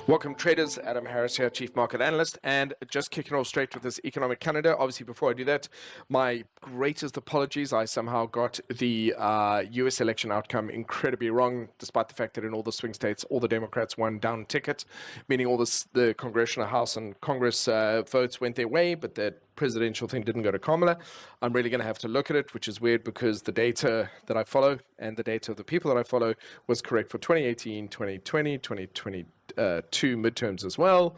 Welcome traders, Adam Harris here, Chief Market Analyst, and just kicking off straight with this economic calendar. Obviously, before I do that, my greatest apologies. I somehow got the US election outcome incredibly wrong, despite the fact that in all the swing states, all the Democrats won down ticket, meaning all the Congressional House and Congress votes went their way, but that presidential thing didn't go to Kamala. I'm really going to have to look at it, which is weird because the data that I follow and the data of the people that I follow was correct for 2018, 2020, 2022 midterms as well.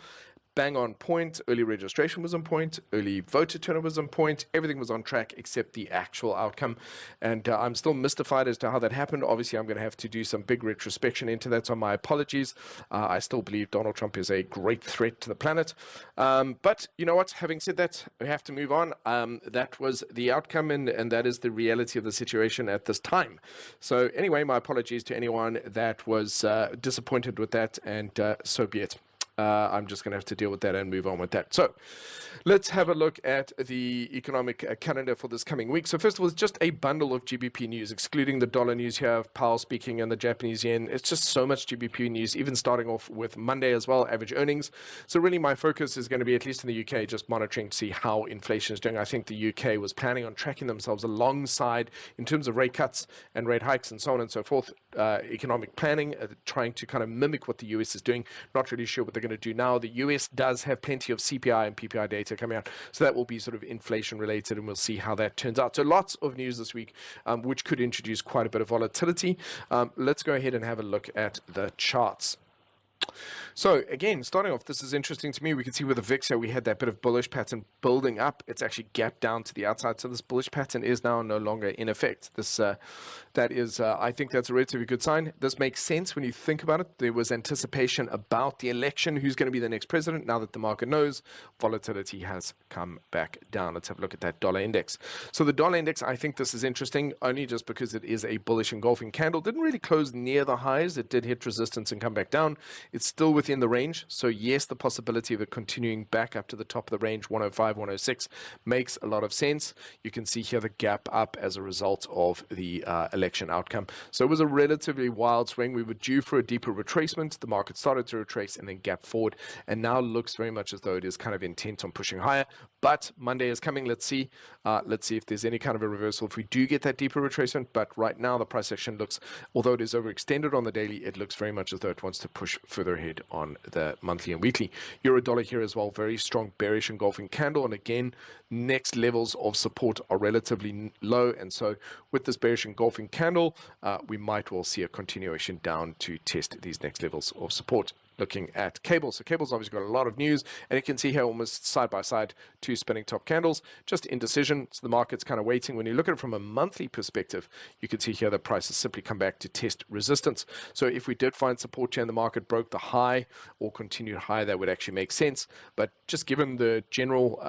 Bang on point. Early registration was on point. Early voter turnover was on point. Everything was on track except the actual outcome. And I'm still mystified as to how that happened. Obviously, I'm going to have to do some big retrospection into that, so my apologies. I still believe Donald Trump is a great threat to the planet. But you know what? Having said that, we have to move on. That was the outcome, and that is the reality of the situation at this time. So anyway, my apologies to anyone that was disappointed with that, and so be it. I'm just going to have to deal with that and move on with that. So let's have a look at the economic calendar for this coming week. So first of all, it's just a bundle of GBP news, excluding the dollar news here, Powell speaking and the Japanese yen. It's just so much GBP news, even starting off with Monday as well, average earnings. So really my focus is going to be, at least in the UK, just monitoring to see how inflation is doing. I think the UK was planning on tracking themselves alongside in terms of rate cuts and rate hikes and so on and so forth. Economic planning, trying to kind of mimic what the US is doing. Not really sure what they're going to do now. The US does have plenty of CPI and PPI data coming out, so that will be sort of inflation related, and we'll see how that turns out. So lots of news this week, which could introduce quite a bit of volatility. Let's go ahead and have a look at the charts. So again, starting off, this is interesting to me. We can see with the VIX here, we had that bit of bullish pattern building up. It's actually gapped down to the outside. So this bullish pattern is now no longer in effect. This, I think that's a relatively good sign. This makes sense when you think about it. There was anticipation about the election, who's going to be the next president. Now that the market knows, volatility has come back down. Let's have a look at that dollar index. So the dollar index, I think this is interesting only just because it is a bullish engulfing candle. Didn't really close near the highs. It did hit resistance and come back down. It's still within the range. So yes, the possibility of it continuing back up to the top of the range, 105, 106, makes a lot of sense. You can see here the gap up as a result of the election outcome. So it was a relatively wild swing. We were due for a deeper retracement. The market started to retrace and then gap forward, and now looks very much as though it is kind of intent on pushing higher. But Monday is coming. Let's see if there's any kind of a reversal if we do get that deeper retracement. But right now the price action looks, although it is overextended on the daily, it looks very much as though it wants to push further ahead on the monthly and weekly. Euro dollar here as well, very strong bearish engulfing candle, and again, next levels of support are relatively low, and so with this bearish engulfing candle, we might well see a continuation down to test these next levels of support. Looking at cables. So cables obviously got a lot of news, and you can see here almost side by side, two spinning top candles, just indecision. So the market's kind of waiting. When you look at it from a monthly perspective, you can see here the price has simply come back to test resistance. So if we did find support here and the market broke the high or continued high, that would actually make sense. But just given the general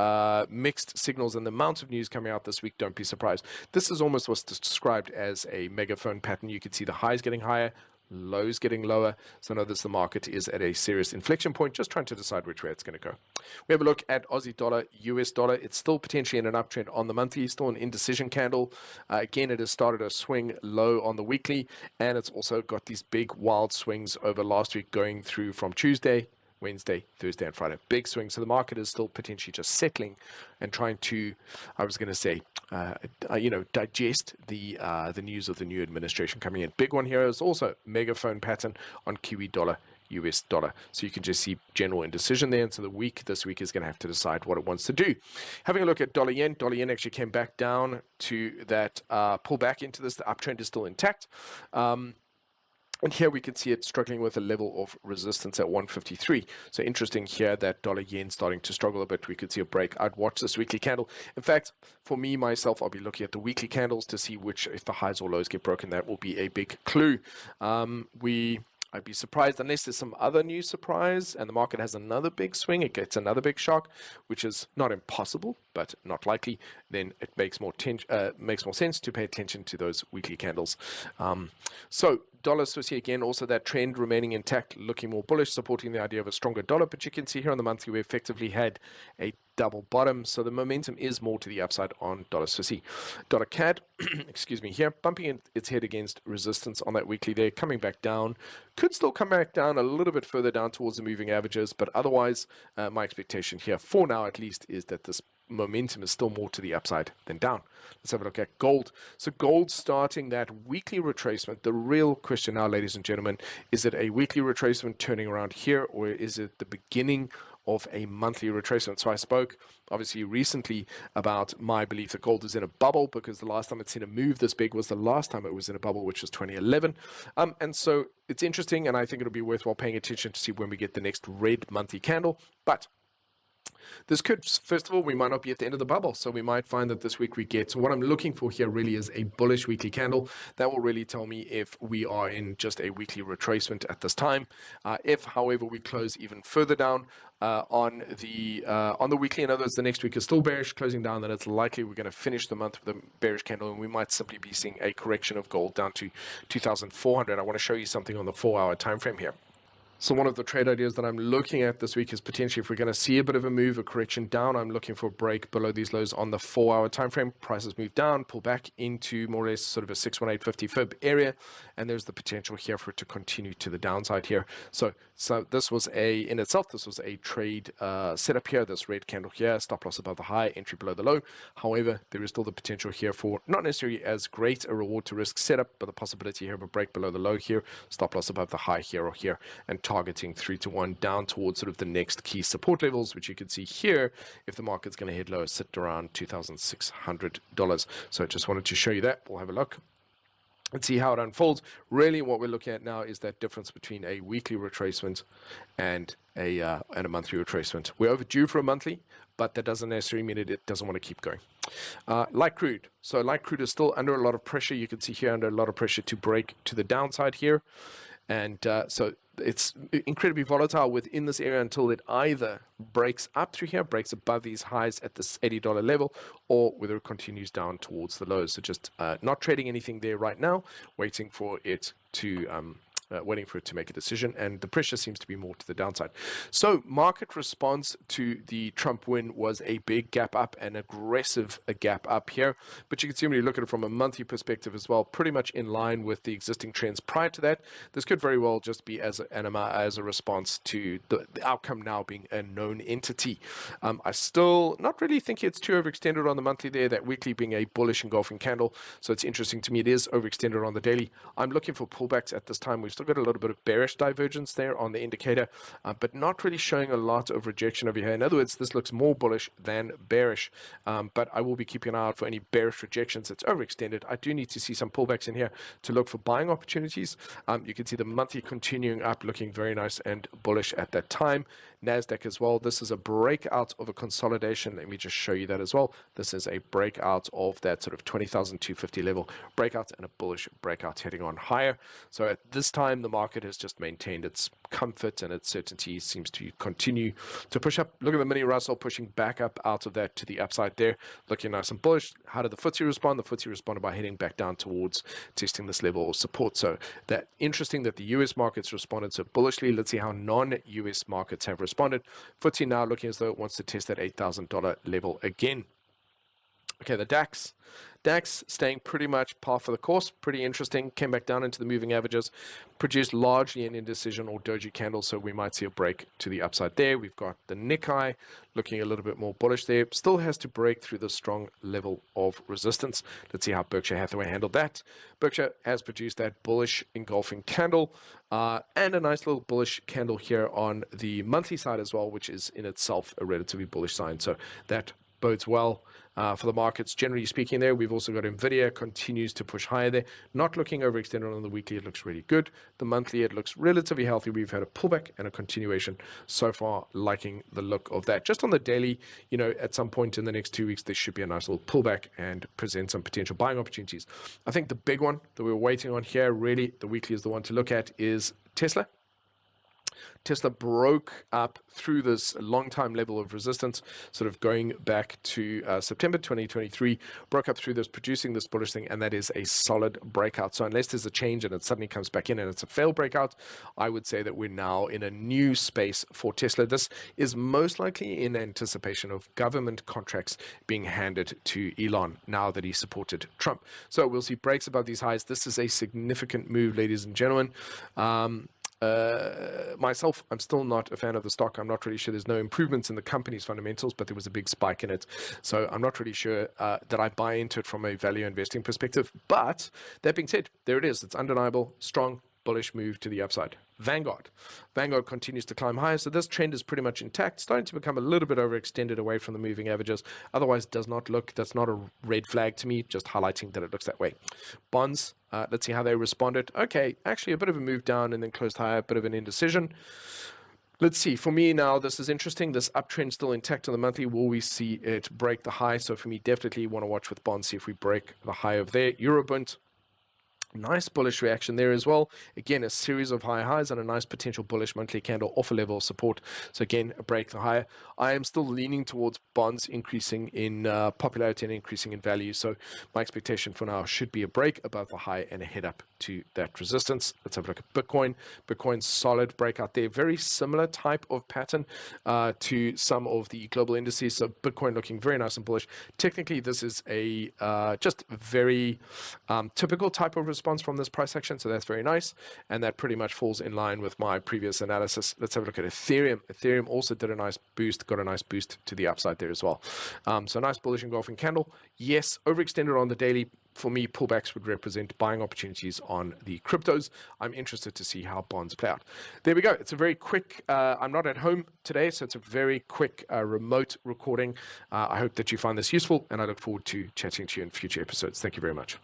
mixed signals and the amount of news coming out this week, don't be surprised. This is almost what's described as a megaphone pattern. You can see the highs getting higher, lows getting lower. So notice the market is at a serious inflection point, just trying to decide which way it's going to go. We have a look at Aussie dollar, US dollar. It's still potentially in an uptrend on the monthly, still an indecision candle. Again, it has started a swing low on the weekly, and it's also got these big wild swings over last week going through from Tuesday, Wednesday, Thursday, and Friday. Big swing. So the market is still potentially just settling and trying to, I was going to say, digest the news of the new administration coming in. Big one here is also megaphone pattern on Kiwi dollar, US dollar. So you can just see general indecision there. And so this week is going to have to decide what it wants to do. Having a look at dollar yen actually came back down to that pull back into this. The uptrend is still intact. And here we can see it struggling with a level of resistance at 153. So interesting here that dollar yen starting to struggle a bit. We could see a break. I'd watch this weekly candle. In fact, for me, myself, I'll be looking at the weekly candles to see if the highs or lows get broken. That will be a big clue. I'd be surprised unless there's some other new surprise and the market has another big swing, it gets another big shock, which is not impossible, but not likely. Then it makes more sense to pay attention to those weekly candles. So dollar Swissie again, also that trend remaining intact, looking more bullish, supporting the idea of a stronger dollar. But you can see here on the monthly, we effectively had a double bottom. So the momentum is more to the upside on dollar Swissie. Dollar CAD, excuse me, here, bumping its head against resistance on that weekly there, coming back down. Could still come back down a little bit further down towards the moving averages. But otherwise, my expectation here, for now at least, is that this momentum is still more to the upside than down. Let's have a look at gold. So gold starting that weekly retracement. The real question now, ladies and gentlemen, is it a weekly retracement turning around here, or is it the beginning of a monthly retracement? So I spoke obviously recently about my belief that gold is in a bubble, because the last time it's seen a move this big was the last time it was in a bubble, which was 2011. And so it's interesting, and I think it'll be worthwhile paying attention to see when we get the next red monthly candle. But this could, first of all, we might not be at the end of the bubble. So we might find that this week we get, so what I'm looking for here really is a bullish weekly candle. That will really tell me if we are in just a weekly retracement at this time. If, however, we close even further down on the weekly, in other words, the next week is still bearish, closing down, then it's likely we're going to finish the month with a bearish candle, and we might simply be seeing a correction of gold down to 2,400. I want to show you something on the 4-hour time frame here. So one of the trade ideas that I'm looking at this week is potentially if we're going to see a bit of a move, a correction down, I'm looking for a break below these lows on the 4-hour time frame. Prices move down, pull back into more or less sort of a 61850 fib area, and there's the potential here for it to continue to the downside here. So this was in itself, this was a trade setup here. This red candle here, stop loss above the high, entry below the low. However, there is still the potential here for not necessarily as great a reward to risk setup, but the possibility here of a break below the low here, stop loss above the high here or here, and targeting 3-to-1 down towards sort of the next key support levels, which you can see here. If the market's going to head lower, sit around $2,600. So I just wanted to show you that. We'll have a look and see how it unfolds. Really what we're looking at now is that difference between a weekly retracement and a monthly retracement. We're overdue for a monthly, but that doesn't necessarily mean it doesn't want to keep going. Light crude. So light crude is still under a lot of pressure. You can see here under a lot of pressure to break to the downside here. And so it's incredibly volatile within this area until it either breaks up through here, breaks above these highs at this $80 level, or whether it continues down towards the lows. So just not trading anything there right now, waiting for it to make a decision, and the pressure seems to be more to the downside. So market response to the Trump win was a big gap up, an aggressive gap up here, but you can see when you look at it from a monthly perspective as well, pretty much in line with the existing trends prior to that. This could very well just be as a response to the outcome now being a known entity. I still not really think it's too overextended on the monthly there, that weekly being a bullish engulfing candle, so it's interesting to me. It is overextended on the daily. I'm looking for pullbacks at this time. We've still got a little bit of bearish divergence there on the indicator, but not really showing a lot of rejection over here. In other words, this looks more bullish than bearish, but I will be keeping an eye out for any bearish rejections. It's overextended. I do need to see some pullbacks in here to look for buying opportunities. You can see the monthly continuing up, looking very nice and bullish at that time. NASDAQ as well. This is a breakout of a consolidation. Let me just show you that as well. This is a breakout of that sort of 20,250 level breakout, and a bullish breakout heading on higher. So at this time, the market has just maintained its comfort and its certainty, seems to continue to push up. Look at the mini Russell pushing back up out of that to the upside there, looking nice and bullish. How did the FTSE respond? The FTSE responded by heading back down towards testing this level of support. So that interesting that the US markets responded so bullishly. Let's see how non-US markets have responded. FTSE now looking as though it wants to test that $8,000 level again. Okay, the DAX staying pretty much par for the course. Pretty interesting. Came back down into the moving averages, produced largely an indecision or doji candle, so we might see a break to the upside there. We've got the Nikkei looking a little bit more bullish there. Still has to break through the strong level of resistance. Let's see how Berkshire Hathaway handled that. Berkshire has produced that bullish engulfing candle and a nice little bullish candle here on the monthly side as well, which is in itself a relatively bullish sign. So that bodes well for the markets, generally speaking there. We've also got NVIDIA continues to push higher there. Not looking overextended on the weekly. It looks really good. The monthly, it looks relatively healthy. We've had a pullback and a continuation so far, liking the look of that. Just on the daily, at some point in the next 2 weeks, there should be a nice little pullback and present some potential buying opportunities. I think the big one that we're waiting on here, really, the weekly is the one to look at, is Tesla. Tesla broke up through this long time level of resistance, sort of going back to September 2023, broke up through this, producing this bullish thing, and that is a solid breakout. So unless there's a change and it suddenly comes back in and it's a failed breakout, I would say that we're now in a new space for Tesla. This is most likely in anticipation of government contracts being handed to Elon now that he supported Trump. So we'll see breaks above these highs. This is a significant move, ladies and gentlemen. Myself, I'm still not a fan of the stock. I'm not really sure. There's no improvements in the company's fundamentals, but there was a big spike in it. So I'm not really sure that I buy into it from a value investing perspective. But that being said, there it is. It's undeniable, strong, bullish move to the upside. Vanguard continues to climb higher, so this trend is pretty much intact, starting to become a little bit overextended away from the moving averages. Otherwise, that's not a red flag to me, just highlighting that it looks that way. Bonds, let's see how they responded. Okay, actually a bit of a move down and then closed higher, a bit of an indecision. Let's see. For me now, this is interesting. This uptrend still intact on the monthly. Will we see it break the high? So for me, definitely want to watch with bonds, see if we break the high over there. Eurobond, nice bullish reaction there as well. Again, a series of high highs and a nice potential bullish monthly candle off a level of support. So again, a break the higher. I am still leaning towards bonds increasing in popularity and increasing in value. So my expectation for now should be a break above the high and a head up to that resistance. Let's have a look at Bitcoin. Bitcoin's solid breakout there. Very similar type of pattern to some of the global indices. So Bitcoin looking very nice and bullish. Technically, this is a just very typical type of response from this price action, so that's very nice, and that pretty much falls in line with my previous analysis. Let's have a look at Ethereum. Ethereum also did a nice boost, got a nice boost to the upside there as well. So nice bullish engulfing candle. Yes, overextended on the daily. For me, pullbacks would represent buying opportunities on the cryptos. I'm interested to see how bonds play out. There we go. It's a very quick, I'm not at home today, so it's a very quick remote recording. I hope that you find this useful, and I look forward to chatting to you in future episodes. Thank you very much.